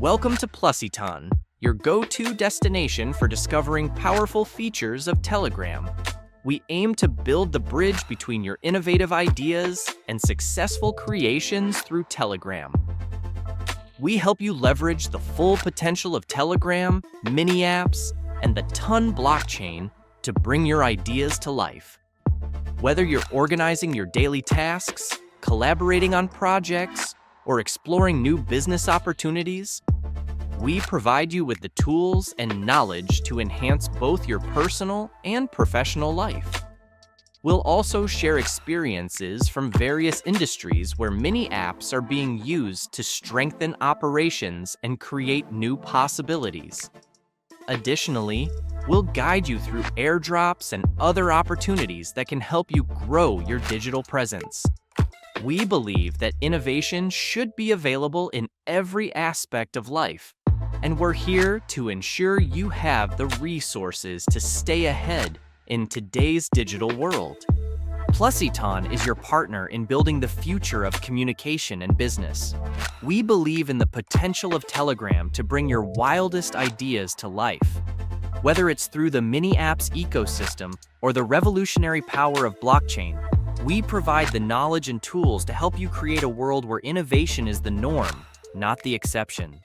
Welcome to PlusiTon, your go-to destination for discovering powerful features of Telegram. We aim to build the bridge between your innovative ideas and successful creations through Telegram. We help you leverage the full potential of Telegram, mini apps, and the Ton blockchain to bring your ideas to life. Whether you're organizing your daily tasks, collaborating on projects, or exploring new business opportunities, we provide you with the tools and knowledge to enhance both your personal and professional life. We'll also share experiences from various industries where mini apps are being used to strengthen operations and create new possibilities. Additionally, we'll guide you through airdrops and other opportunities that can help you grow your digital presence. We believe that innovation should be available in every aspect of life, and we're here to ensure you have the resources to stay ahead in today's digital world. PlusiTon is your partner in building the future of communication and business. We believe in the potential of Telegram to bring your wildest ideas to life. Whether it's through the mini apps ecosystem or the revolutionary power of blockchain, we provide the knowledge and tools to help you create a world where innovation is the norm, not the exception.